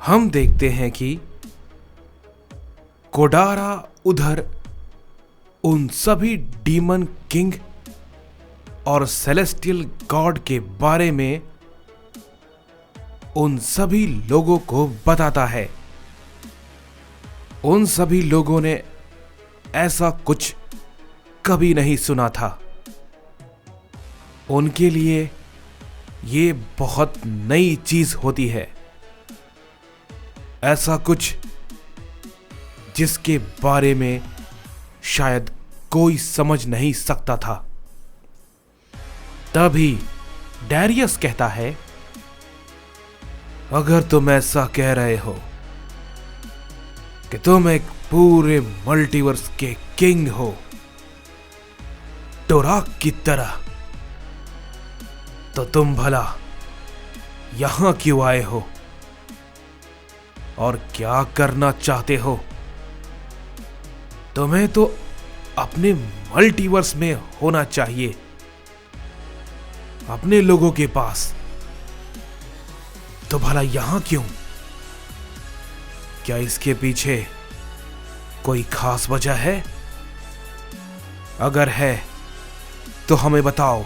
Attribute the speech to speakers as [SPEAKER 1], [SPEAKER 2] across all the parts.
[SPEAKER 1] हम देखते हैं कि कोडारा उधर उन सभी डीमन किंग और सेलेस्टियल गॉड के बारे में उन सभी लोगों को बताता है। उन सभी लोगों ने ऐसा कुछ कभी नहीं सुना था। उनके लिए ये बहुत नई चीज होती है, ऐसा कुछ जिसके बारे में शायद कोई समझ नहीं सकता था। तभी डैरियस कहता है, अगर तुम ऐसा कह रहे हो कि तुम एक पूरे मल्टीवर्स के किंग हो टोराक की तरह, तो तुम भला यहां क्यों आए हो और क्या करना चाहते हो? तुम्हें तो अपने मल्टीवर्स में होना चाहिए, अपने लोगों के पास। तो भला यहां क्यों? क्या इसके पीछे कोई खास वजह है? अगर है तो हमें बताओ।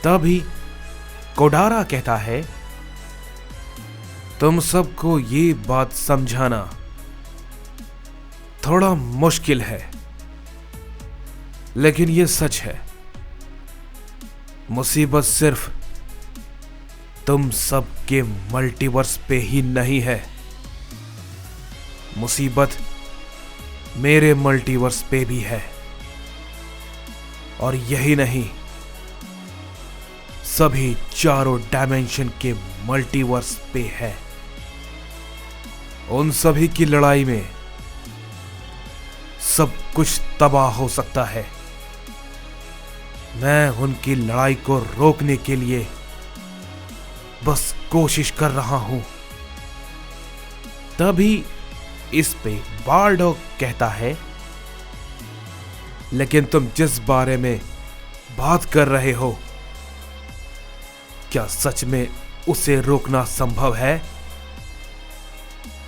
[SPEAKER 1] तभी कोडारा कहता है, तुम सबको ये बात समझाना थोड़ा मुश्किल है, लेकिन ये सच है। मुसीबत सिर्फ तुम सबके मल्टीवर्स पे ही नहीं है, मुसीबत मेरे मल्टीवर्स पे भी है। और यही नहीं, सभी चारों डायमेंशन के मल्टीवर्स पे है। उन सभी की लड़ाई में सब कुछ तबाह हो सकता है। मैं उनकी लड़ाई को रोकने के लिए बस कोशिश कर रहा हूं। तभी इस पे बार्डोक कहता है, लेकिन तुम जिस बारे में बात कर रहे हो, क्या सच में उसे रोकना संभव है?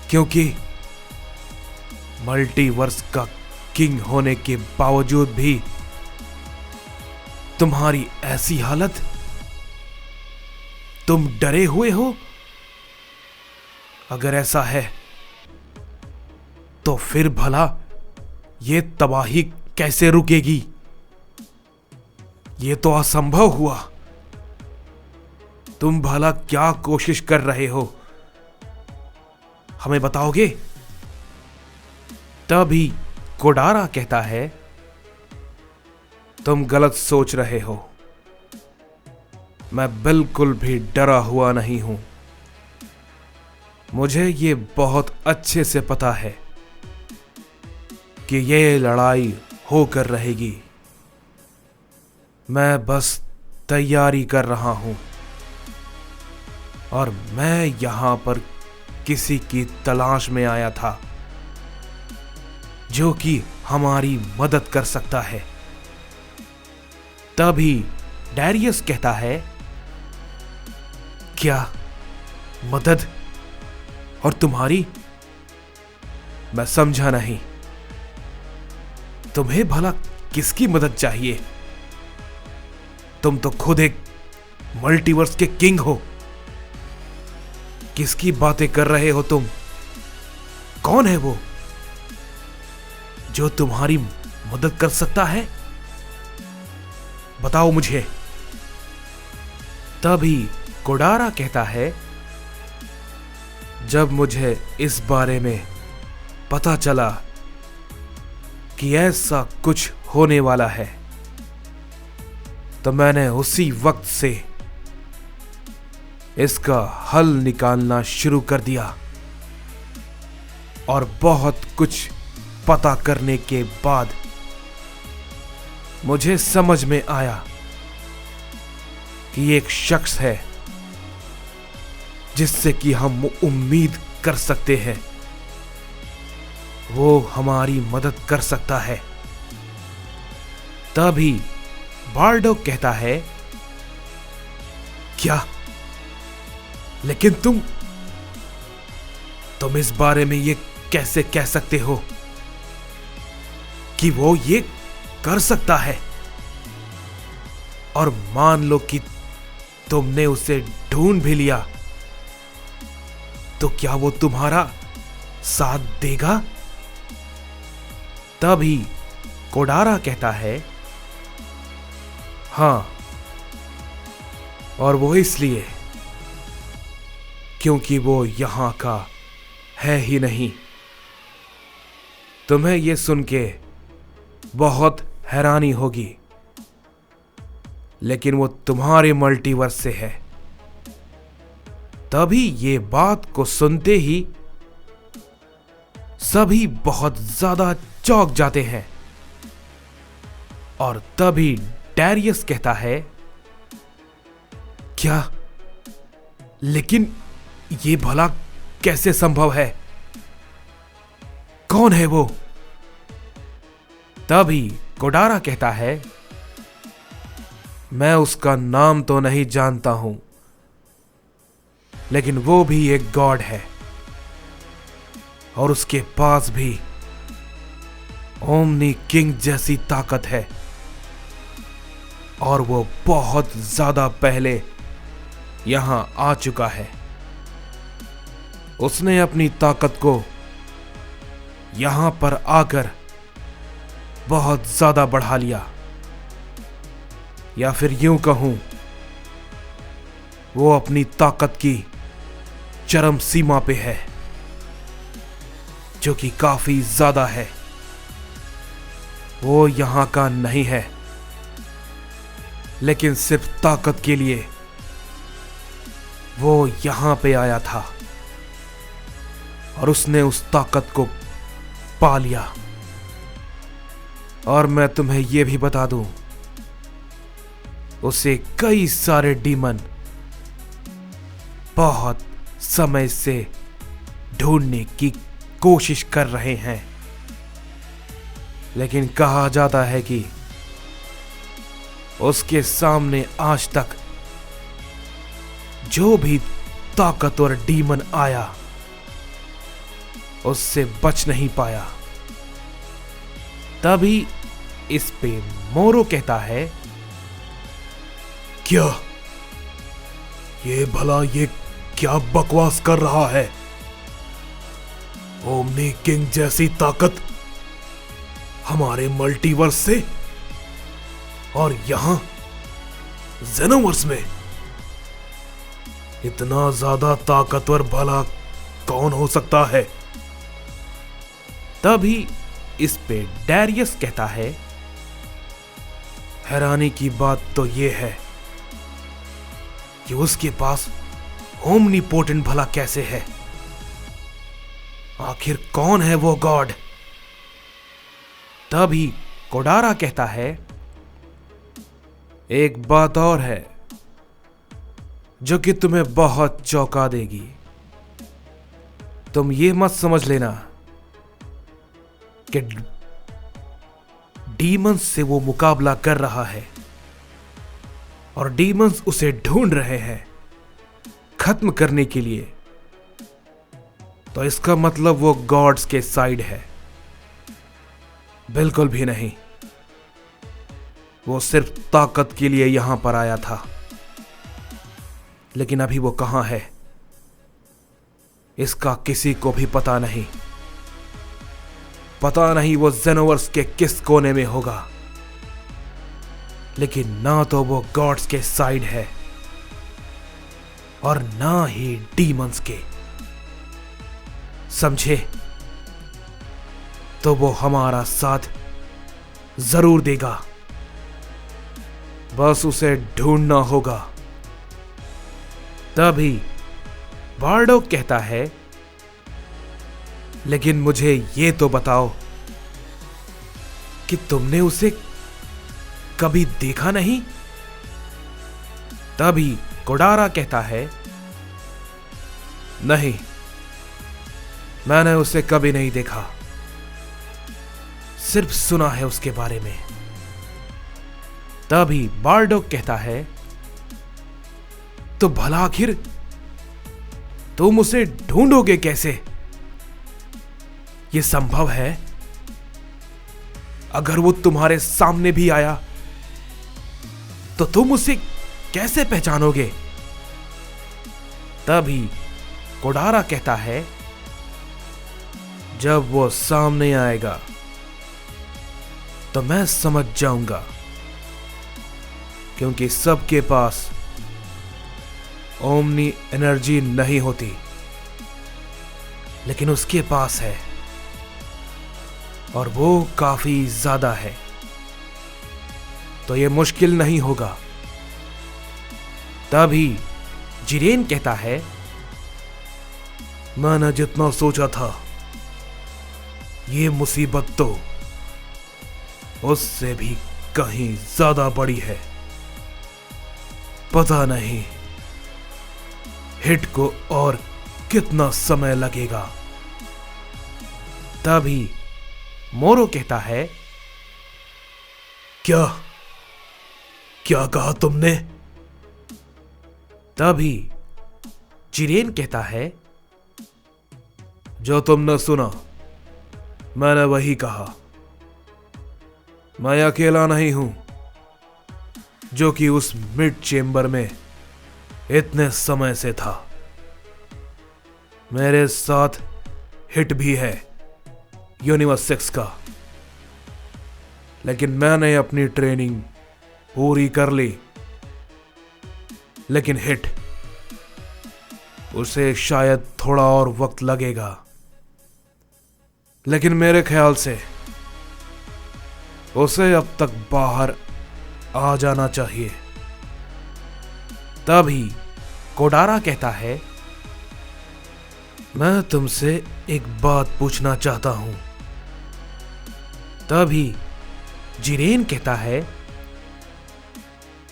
[SPEAKER 1] क्योंकि मल्टीवर्स का किंग होने के बावजूद भी तुम्हारी ऐसी हालत, तुम डरे हुए हो। अगर ऐसा है तो फिर भला यह तबाही कैसे रुकेगी? यह तो असंभव हुआ। तुम भला क्या कोशिश कर रहे हो, हमें बताओगे? तभी कोडारा कहता है, तुम गलत सोच रहे हो। मैं बिल्कुल भी डरा हुआ नहीं हूं। मुझे ये बहुत अच्छे से पता है कि ये लड़ाई होकर रहेगी। मैं बस तैयारी कर रहा हूं और मैं यहां पर किसी की तलाश में आया था जो कि हमारी मदद कर सकता है। तभी डैरियस कहता है, क्या मदद? और तुम्हारी? मैं समझा नहीं। तुम्हें भला किसकी मदद चाहिए? तुम तो खुद एक मल्टीवर्स के किंग हो। किसकी बातें कर रहे हो तुम? कौन है वो जो तुम्हारी मदद कर सकता है? बताओ मुझे। तभी कोडारा कहता है, जब मुझे इस बारे में पता चला कि ऐसा कुछ होने वाला है, तो मैंने उसी वक्त से इसका हल निकालना शुरू कर दिया। और बहुत कुछ पता करने के बाद मुझे समझ में आया कि एक शख्स है जिससे कि हम उम्मीद कर सकते हैं वो हमारी मदद कर सकता है। तभी बार्डोक कहता है, क्या? लेकिन तुम इस बारे में ये कैसे कह सकते हो कि वो ये कर सकता है? और मान लो कि तुमने उसे ढूंढ भी लिया, तो क्या वो तुम्हारा साथ देगा? तभी कोडारा कहता है, हां, और वो इसलिए क्योंकि वो यहां का है ही नहीं। तुम्हें यह सुन के बहुत हैरानी होगी, लेकिन वो तुम्हारे मल्टीवर्स से है। तभी ये बात को सुनते ही सभी बहुत ज्यादा चौंक जाते हैं। और तभी डैरियस कहता है, क्या? लेकिन ये भला कैसे संभव है? कौन है वो? तभी कोडारा कहता है, मैं उसका नाम तो नहीं जानता हूं, लेकिन वो भी एक गॉड है, और उसके पास भी ओमनी किंग जैसी ताकत है, और वो बहुत ज्यादा पहले यहां आ चुका है। उसने अपनी ताकत को यहां पर आकर बहुत ज्यादा बढ़ा लिया, या फिर यूं कहूं, वो अपनी ताकत की चरम सीमा पे है, जो कि काफी ज्यादा है। वो यहां का नहीं है, लेकिन सिर्फ ताकत के लिए वो यहां पे आया था, और उसने उस ताकत को पा लिया। और मैं तुम्हें यह भी बता दूं, उसे कई सारे डीमन बहुत समय से ढूंढने की कोशिश कर रहे हैं, लेकिन कहा जाता है कि उसके सामने आज तक जो भी ताकतवर डीमन आया, उससे बच नहीं पाया। तभी इस पे मोरो कहता है, क्या? ये क्या बकवास कर रहा है? ओमनी किंग जैसी ताकत हमारे मल्टीवर्स से, और यहां जेनोवर्स में इतना ज्यादा ताकतवर भला कौन हो सकता है? तभी इस पे डैरियस कहता है, हैरानी की बात तो यह है कि उसके पास ओमनीपोटेंट भला कैसे है? आखिर कौन है वो गॉड? तभी कोडारा कहता है, एक बात और है जो कि तुम्हें बहुत चौंका देगी। तुम ये मत समझ लेना कि डीमंस से वो मुकाबला कर रहा है और डीमंस उसे ढूंढ रहे हैं खत्म करने के लिए, तो इसका मतलब वो गॉड्स के साइड है। बिल्कुल भी नहीं। वो सिर्फ ताकत के लिए यहां पर आया था, लेकिन अभी वो कहां है इसका किसी को भी पता नहीं। पता नहीं वो जेनोवर्स के किस कोने में होगा, लेकिन ना तो वो गॉड्स के साइड है और ना ही डीमंस के। समझे? तो वो हमारा साथ जरूर देगा, बस उसे ढूंढना होगा। तभी बार्डोक कहता है, लेकिन मुझे ये तो बताओ कि तुमने उसे कभी देखा नहीं? तभी कोडारा कहता है, नहीं, मैंने उसे कभी नहीं देखा, सिर्फ सुना है उसके बारे में। तभी बार्डोक कहता है, तो भला आखिर तुम उसे ढूंढोगे कैसे? ये संभव है? अगर वो तुम्हारे सामने भी आया तो तुम उसे कैसे पहचानोगे? तभी कोडारा कहता है, जब वो सामने आएगा तो मैं समझ जाऊंगा, क्योंकि सबके पास ओमनी एनर्जी नहीं होती, लेकिन उसके पास है और वो काफी ज्यादा है, तो ये मुश्किल नहीं होगा। तभी जिरेन कहता है, मैंने जितना सोचा था ये मुसीबत तो उससे भी कहीं ज्यादा बड़ी है। पता नहीं हिट को और कितना समय लगेगा। तभी मोरो कहता है, क्या क्या कहा तुमने? तभी जिरेन कहता है, जो तुमने सुना मैंने वही कहा। मैं अकेला नहीं हूं जो कि उस मिड चेंबर में इतने समय से था। मेरे साथ हिट भी है यूनिवर्स 6 का, लेकिन मैंने अपनी ट्रेनिंग पूरी कर ली। लेकिन हिट, उसे शायद थोड़ा और वक्त लगेगा, लेकिन मेरे ख्याल से उसे अब तक बाहर आ जाना चाहिए। तभी कोडारा कहता है, मैं तुमसे एक बात पूछना चाहता हूं। तभी जिरेन कहता है,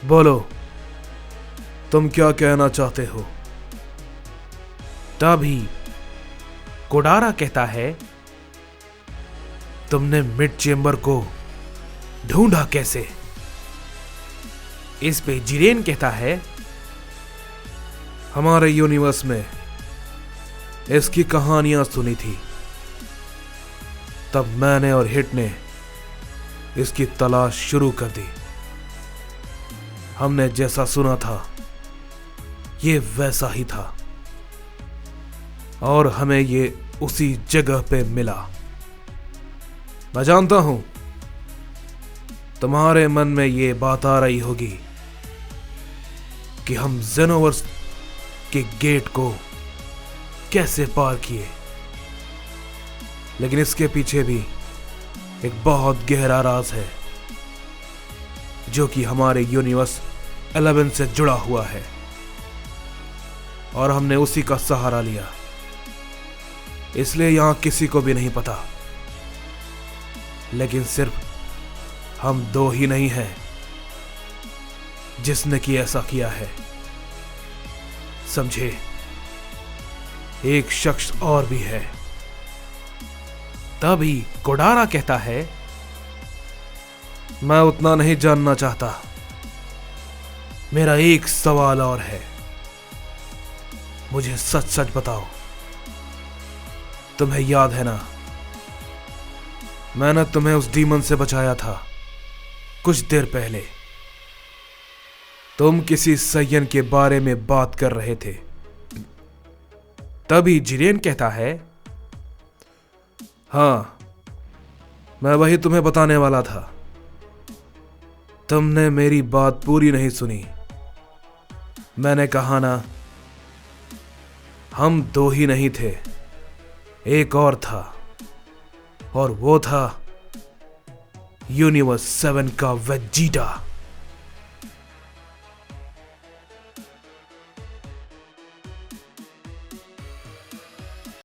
[SPEAKER 1] बोलो तुम क्या कहना चाहते हो? तभी कोडारा कहता है, तुमने मिड चेंबर को ढूंढा कैसे? इस पे जिरेन कहता है, हमारे यूनिवर्स में इसकी कहानियां सुनी थी, तब मैंने और हिट ने इसकी तलाश शुरू कर दी। हमने जैसा सुना था ये वैसा ही था, और हमें ये उसी जगह पे मिला। मैं जानता हूं तुम्हारे मन में ये बात आ रही होगी कि हम जेनोवर्स के गेट को कैसे पार किए, लेकिन इसके पीछे भी एक बहुत गहरा राज है जो कि हमारे यूनिवर्स 11 से जुड़ा हुआ है, और हमने उसी का सहारा लिया। इसलिए यहां किसी को भी नहीं पता, लेकिन सिर्फ हम दो ही नहीं हैं जिसने कि ऐसा किया है, समझे? एक शख्स और भी है। तभी कोडारा कहता है, मैं उतना नहीं जानना चाहता, मेरा एक सवाल और है। मुझे सच सच बताओ, तुम्हें याद है ना, मैंने तुम्हें उस डीमन से बचाया था कुछ देर पहले। तुम किसी सय्यन के बारे में बात कर रहे थे। तभी जिरेन कहता है, हां, मैं वही तुम्हें बताने वाला था। तुमने मेरी बात पूरी नहीं सुनी। मैंने कहा ना, हम दो ही नहीं थे, एक और था, और वो था यूनिवर्स 7 का वेजिटा।